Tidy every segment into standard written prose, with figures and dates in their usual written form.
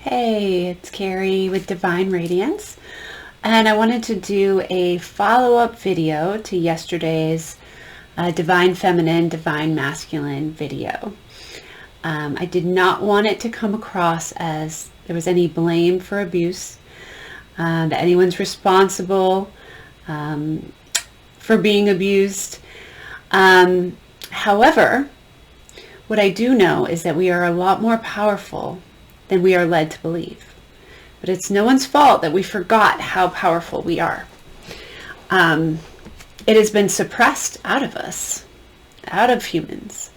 Hey, it's Carrie with Divine Radiance, and I wanted to do a follow-up video to yesterday's Divine Feminine, Divine Masculine video. I did not want it to come across as there was any blame for abuse, that anyone's responsible for being abused. However, what I do know is that we are a lot more powerful than we are led to believe. But it's no one's fault that we forgot how powerful we are. It has been suppressed out of us, out of humans,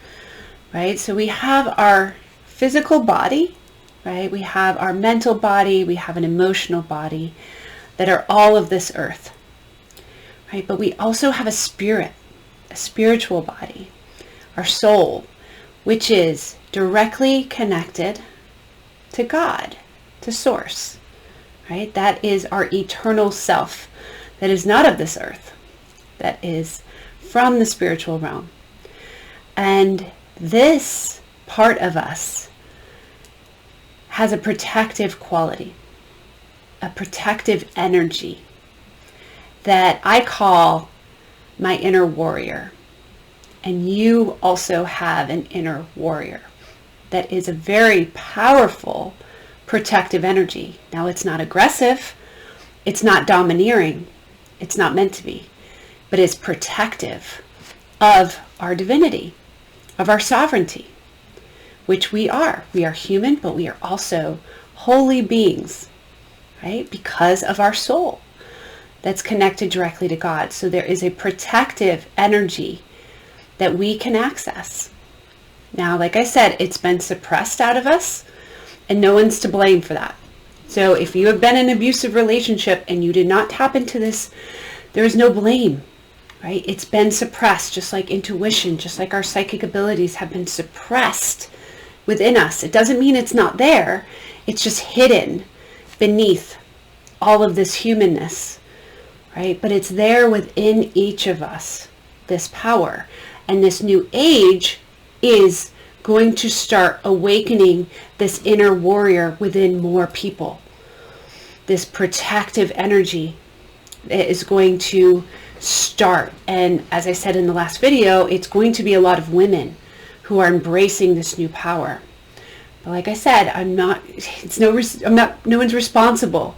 right? So we have our physical body, right? We have our mental body, we have an emotional body that are all of this earth, right? But we also have a spirit, a spiritual body, our soul, which is directly connected to God, to Source, right? That is our eternal self that is not of this earth, that is from the spiritual realm. And this part of us has a protective quality, a protective energy that I call my inner warrior. And you also have an inner warrior. That is a very powerful protective energy. Now, it's not aggressive, it's not domineering, it's not meant to be, but it's protective of our divinity, of our sovereignty, which we are. We are human, but we are also holy beings, right? Because of our soul that's connected directly to God. So there is a protective energy that we can access. Now, like I said, it's been suppressed out of us, and no one's to blame for that. So if you have been in an abusive relationship and you did not tap into this, there is no blame, right? It's been suppressed, just like intuition, just like our psychic abilities have been suppressed within us. It doesn't mean it's not there. It's just hidden beneath all of this humanness, right? But it's there within each of us, this power. And this new age is going to start awakening this inner warrior within more people. This protective energy is going to start. And as I said in the last video, it's going to be a lot of women who are embracing this new power. But like I said, no one's responsible,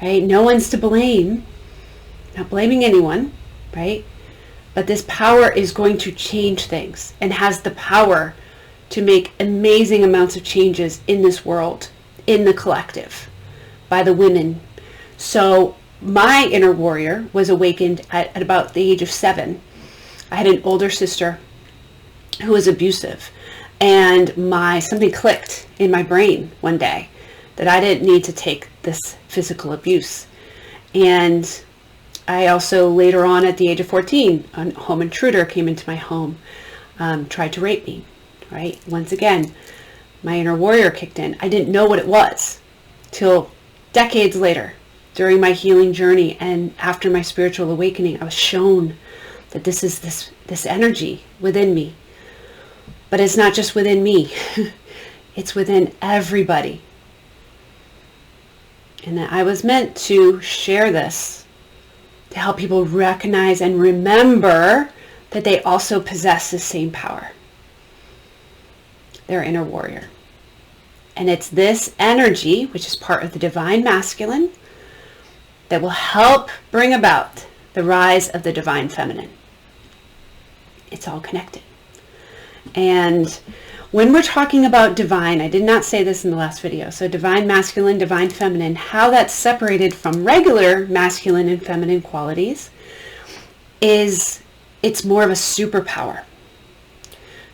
right? No one's to blame. Not blaming anyone, right? But this power is going to change things and has the power to make amazing amounts of changes in this world, in the collective, by the women. So my inner warrior was awakened at about the age of 7. I had an older sister who was abusive, and something clicked in my brain one day that I didn't need to take this physical abuse. And I also, later on at the age of 14, a home intruder came into my home, tried to rape me, right? Once again, my inner warrior kicked in. I didn't know what it was till decades later during my healing journey and after my spiritual awakening. I was shown that this is this energy within me. But it's not just within me. It's within everybody. And that I was meant to share this to help people recognize and remember that they also possess the same power, their inner warrior. And it's this energy, which is part of the divine masculine, that will help bring about the rise of the divine feminine. It's all connected. And when we're talking about divine, I did not say this in the last video, so divine masculine, divine feminine, how that's separated from regular masculine and feminine qualities is it's more of a superpower.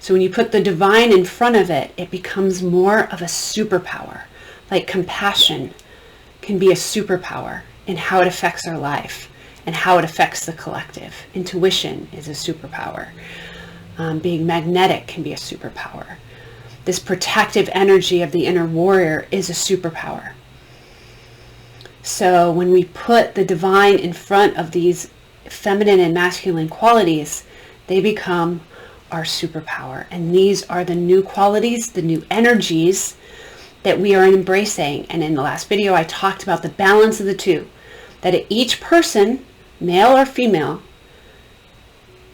So when you put the divine in front of it, it becomes more of a superpower. Like compassion can be a superpower in how it affects our life and how it affects the collective. Intuition is a superpower. Being magnetic can be a superpower. This protective energy of the inner warrior is a superpower. So when we put the divine in front of these feminine and masculine qualities, they become our superpower. And these are the new qualities, the new energies that we are embracing. And in the last video, I talked about the balance of the two, that each person, male or female,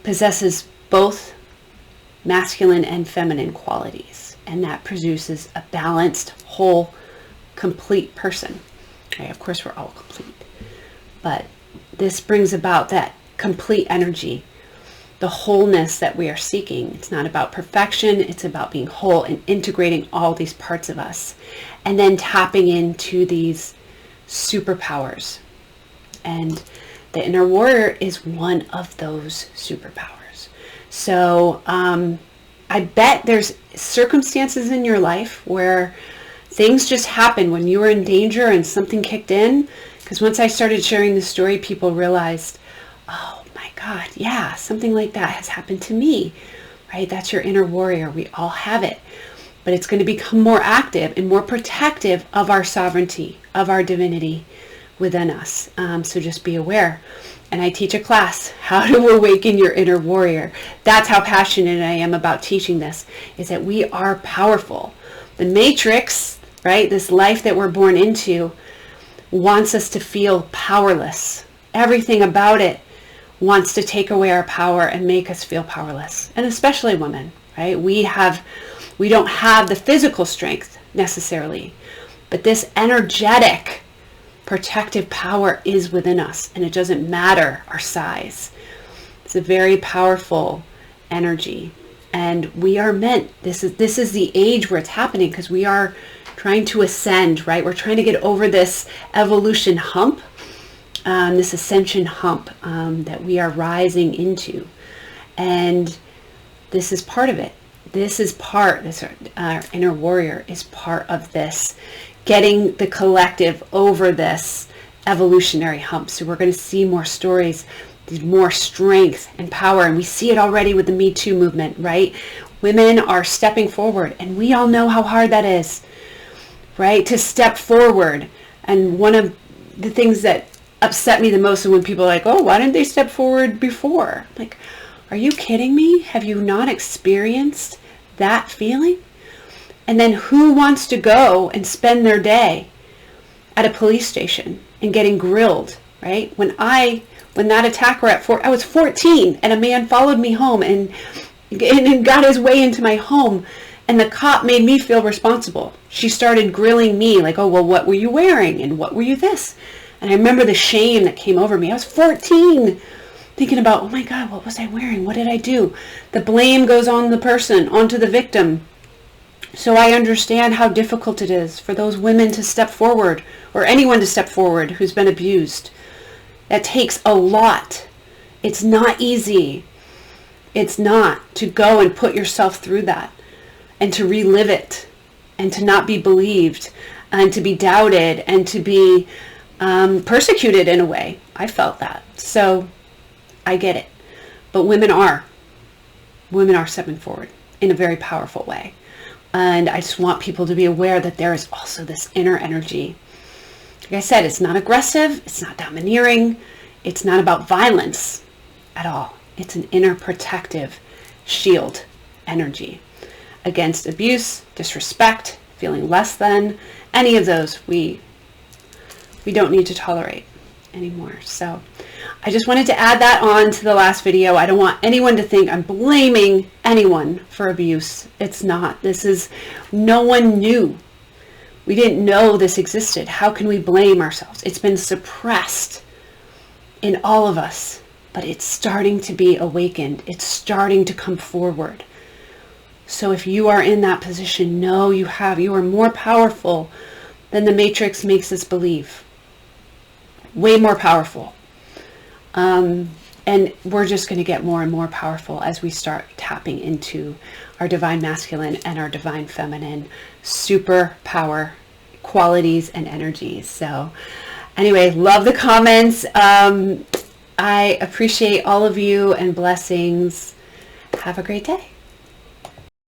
possesses both masculine and feminine qualities. And that produces a balanced, whole, complete person. Right? Of course, we're all complete. But this brings about that complete energy, the wholeness that we are seeking. It's not about perfection. It's about being whole and integrating all these parts of us. And then tapping into these superpowers. And the inner warrior is one of those superpowers. So I bet there's circumstances in your life where things just happened when you were in danger and something kicked in. Because once I started sharing the story, people realized, oh my God, yeah, something like that has happened to me, right? That's your inner warrior. We all have it. But it's going to become more active and more protective of our sovereignty, of our divinity within us. So just be aware. And I teach a class, how to awaken your inner warrior. That's how passionate I am about teaching this, is that we are powerful. The matrix, right, this life that we're born into, wants us to feel powerless. Everything about it wants to take away our power and make us feel powerless. And especially women, right? We don't have the physical strength necessarily, but this energetic protective power is within us, and it doesn't matter our size. It's a very powerful energy, and we are meant, this is the age where it's happening, because we are trying to ascend, right? We're trying to get over this evolution hump, this ascension hump that we are rising into, and this is part of it. Our inner warrior is part of this, getting the collective over this evolutionary hump. So we're going to see more stories, more strength and power. And we see it already with the Me Too movement, right? Women are stepping forward, and we all know how hard that is, right? To step forward. And one of the things that upset me the most is when people are like, oh, why didn't they step forward before? Like, are you kidding me? Have you not experienced that feeling? And then who wants to go and spend their day at a police station and getting grilled, right? When that attacker I was 14, and a man followed me home and got his way into my home, and the cop made me feel responsible. She started grilling me like, oh, well, what were you wearing? And what were you this? And I remember the shame that came over me. I was 14, thinking about, oh my God, what was I wearing? What did I do? The blame goes on the person, onto the victim. So I understand how difficult it is for those women to step forward, or anyone to step forward who's been abused. That takes a lot. It's not easy. It's not, to go and put yourself through that, and to relive it, and to not be believed, and to be doubted, and to be persecuted in a way. I felt that. So I get it. But women are stepping forward in a very powerful way. And I just want people to be aware that there is also this inner energy. Like I said, it's not aggressive. It's not domineering. It's not about violence at all. It's an inner protective shield energy against abuse, disrespect, feeling less than. Any of those we don't need to tolerate anymore. So I just wanted to add that on to the last video. I don't want anyone to think I'm blaming anyone for abuse. It's not. No one knew. We didn't know this existed. How can we blame ourselves? It's been suppressed in all of us, but it's starting to be awakened. It's starting to come forward. So if you are in that position, know you are more powerful than the Matrix makes us believe. Way more powerful. And we're just going to get more and more powerful as we start tapping into our divine masculine and our divine feminine superpower qualities and energies. So anyway, love the comments. I appreciate all of you, and blessings. Have a great day.